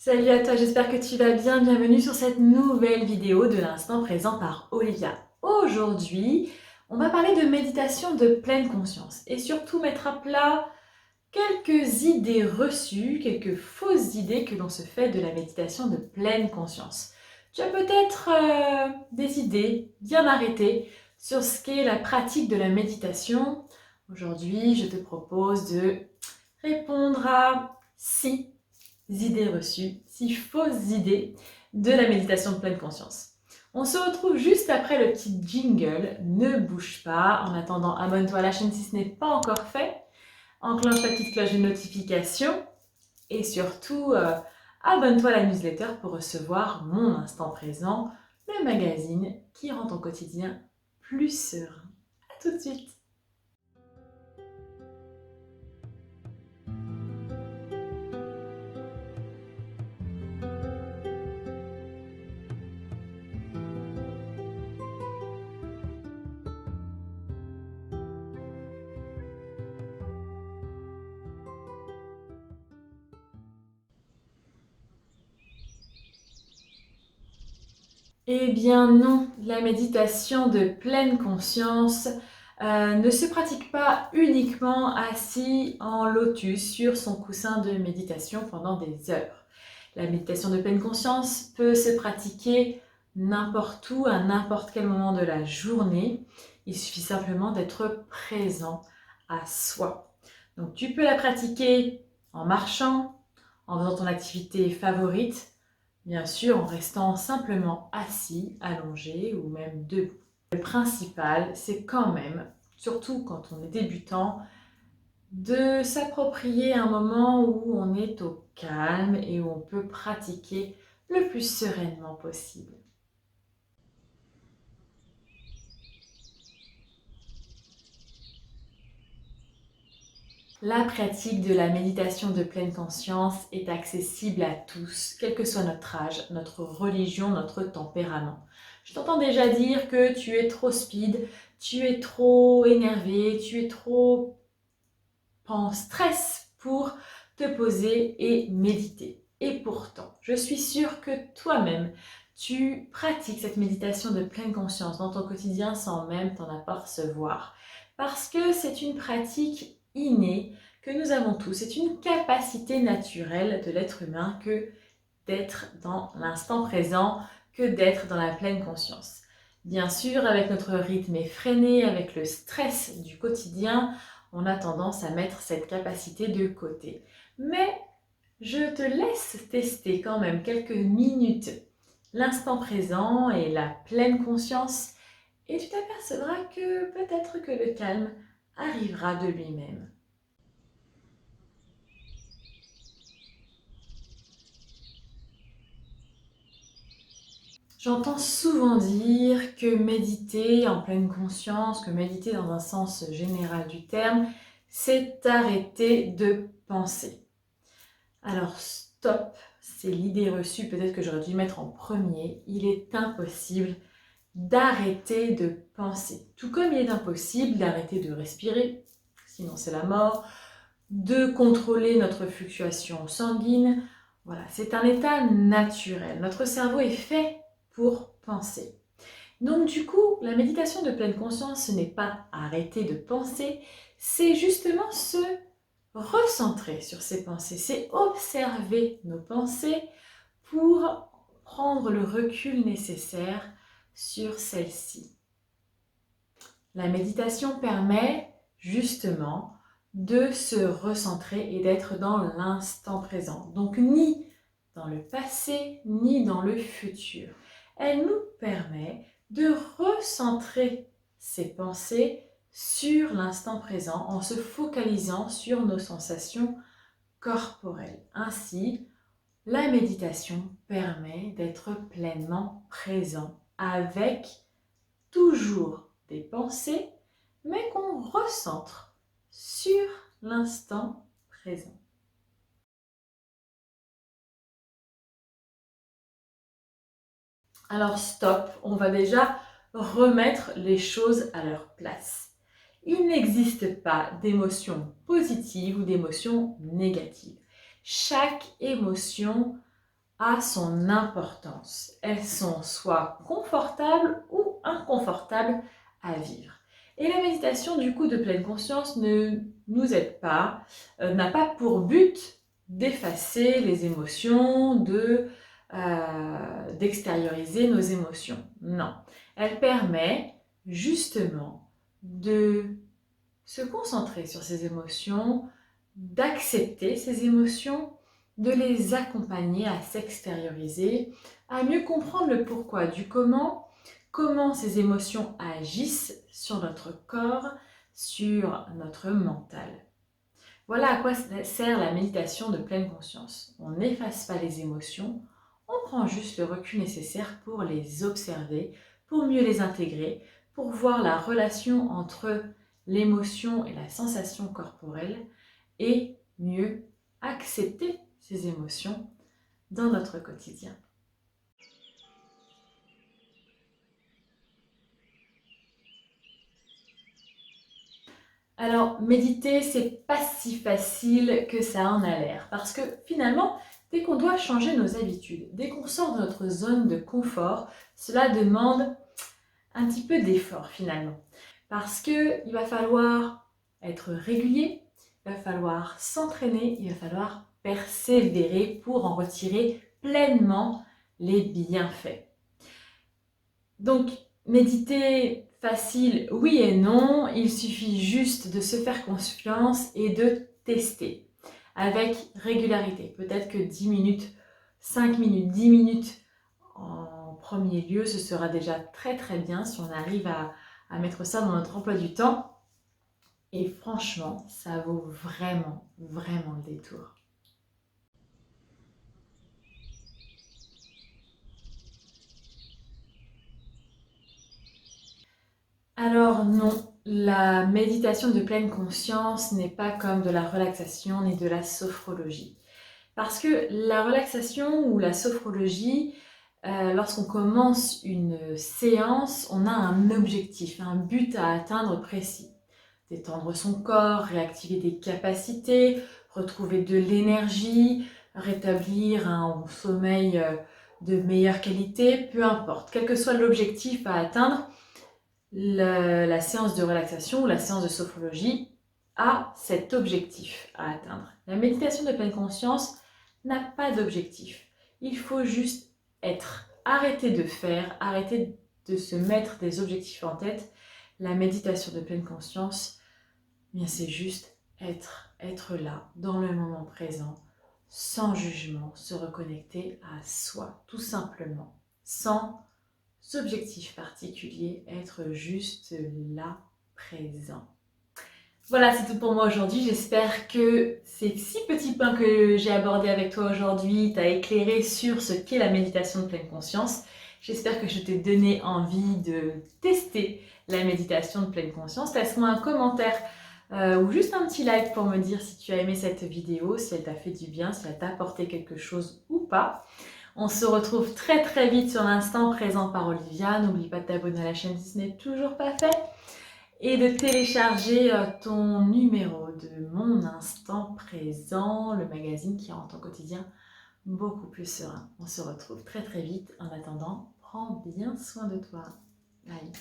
Salut à toi, j'espère que tu vas bien. Bienvenue sur cette nouvelle vidéo de l'instant présent par Olivia. Aujourd'hui, on va parler de méditation de pleine conscience et surtout mettre à plat quelques idées reçues, quelques fausses idées que l'on se fait de la méditation de pleine conscience. Tu as peut-être des idées bien arrêtées sur ce qu'est la pratique de la méditation. Aujourd'hui, je te propose de répondre à 6 idées reçues, 6 fausses idées de la méditation de pleine conscience. On se retrouve juste après le petit jingle. Ne bouge pas. En attendant, abonne-toi à la chaîne si ce n'est pas encore fait. Enclenche la petite cloche de notification. Et surtout, abonne-toi à la newsletter pour recevoir mon instant présent, le magazine qui rend ton quotidien plus serein. A tout de suite. Eh bien non, la méditation de pleine conscience ne se pratique pas uniquement assis en lotus sur son coussin de méditation pendant des heures. La méditation de pleine conscience peut se pratiquer n'importe où, à n'importe quel moment de la journée. Il suffit simplement d'être présent à soi. Donc tu peux la pratiquer en marchant, en faisant ton activité favorite, bien sûr en restant simplement assis, allongé ou même debout. Le principal, c'est quand même, surtout quand on est débutant, de s'approprier un moment où on est au calme et où on peut pratiquer le plus sereinement possible. La pratique de la méditation de pleine conscience est accessible à tous, quel que soit notre âge, notre religion, notre tempérament. Je t'entends déjà dire que tu es trop speed, tu es trop énervé, tu es trop en stress pour te poser et méditer. Et pourtant, je suis sûre que toi-même, tu pratiques cette méditation de pleine conscience dans ton quotidien sans même t'en apercevoir. Parce que c'est une pratique innée que nous avons tous. C'est une capacité naturelle de l'être humain que d'être dans l'instant présent, que d'être dans la pleine conscience. Bien sûr, avec notre rythme effréné, avec le stress du quotidien, on a tendance à mettre cette capacité de côté. Mais je te laisse tester quand même quelques minutes l'instant présent et la pleine conscience et tu t'apercevras que peut-être que le calme arrivera de lui-même. J'entends souvent dire que méditer en pleine conscience, que méditer dans un sens général du terme, c'est arrêter de penser. Alors stop, c'est l'idée reçue, peut-être que j'aurais dû mettre en premier. Il est impossible d'arrêter de penser. Tout comme il est impossible d'arrêter de respirer, sinon c'est la mort, de contrôler notre fluctuation sanguine. Voilà, c'est un état naturel. Notre cerveau est fait pour penser. Donc du coup, la méditation de pleine conscience, ce n'est pas arrêter de penser, c'est justement se recentrer sur ses pensées, c'est observer nos pensées pour prendre le recul nécessaire sur celles-ci. La méditation permet justement de se recentrer et d'être dans l'instant présent. Donc ni dans le passé, ni dans le futur. Elle nous permet de recentrer ses pensées sur l'instant présent en se focalisant sur nos sensations corporelles. Ainsi, la méditation permet d'être pleinement présent avec toujours des pensées, mais qu'on recentre sur l'instant présent. Alors stop, on va déjà remettre les choses à leur place. Il n'existe pas d'émotion positive ou d'émotion négative. Chaque émotion a son importance. Elles sont soit confortables ou inconfortables à vivre. Et la méditation du coup de pleine conscience ne nous aide pas, n'a pas pour but d'effacer les émotions, d'extérioriser nos émotions. Non, elle permet justement de se concentrer sur ces émotions, d'accepter ces émotions, de les accompagner à s'extérioriser, à mieux comprendre le pourquoi du comment ces émotions agissent sur notre corps, sur notre mental. Voilà à quoi sert la méditation de pleine conscience. On n'efface pas les émotions, on prend juste le recul nécessaire pour les observer, pour mieux les intégrer, pour voir la relation entre l'émotion et la sensation corporelle et mieux accepter ces émotions dans notre quotidien. Alors, méditer, c'est pas si facile que ça en a l'air, parce que finalement, dès qu'on doit changer nos habitudes, dès qu'on sort de notre zone de confort, cela demande un petit peu d'effort finalement. Parce qu'il va falloir être régulier, il va falloir s'entraîner, il va falloir persévérer pour en retirer pleinement les bienfaits. Donc, méditer facile, oui et non, il suffit juste de se faire confiance et de tester avec régularité. Peut-être que 10 minutes, 5 minutes, 10 minutes en premier lieu, ce sera déjà très très bien si on arrive à mettre ça dans notre emploi du temps. Et franchement, ça vaut vraiment, vraiment le détour. Alors non, la méditation de pleine conscience n'est pas comme de la relaxation ni de la sophrologie. Parce que la relaxation ou la sophrologie, lorsqu'on commence une séance, on a un objectif, un but à atteindre précis. Détendre son corps, réactiver des capacités, retrouver de l'énergie, rétablir un sommeil de meilleure qualité, peu importe. Quel que soit l'objectif à atteindre, la séance de relaxation ou la séance de sophrologie a cet objectif à atteindre. La méditation de pleine conscience n'a pas d'objectif. Il faut juste être, arrêter de faire, arrêter de se mettre des objectifs en tête. La méditation de pleine conscience, bien c'est juste être là, dans le moment présent, sans jugement, se reconnecter à soi, tout simplement, sans objectif particulier, être juste là, présent. Voilà, c'est tout pour moi aujourd'hui. J'espère que ces 6 petits points que j'ai abordés avec toi aujourd'hui t'a éclairé sur ce qu'est la méditation de pleine conscience. J'espère que je t'ai donné envie de tester la méditation de pleine conscience. Laisse-moi un commentaire ou juste un petit like pour me dire si tu as aimé cette vidéo, si elle t'a fait du bien, si elle t'a apporté quelque chose ou pas. On se retrouve très très vite sur l'instant présent par Olivia. N'oublie pas de t'abonner à la chaîne si ce n'est toujours pas fait et de télécharger ton numéro de Mon Instant Présent, le magazine qui rend ton quotidien beaucoup plus serein. On se retrouve très très vite. En attendant, prends bien soin de toi. Bye.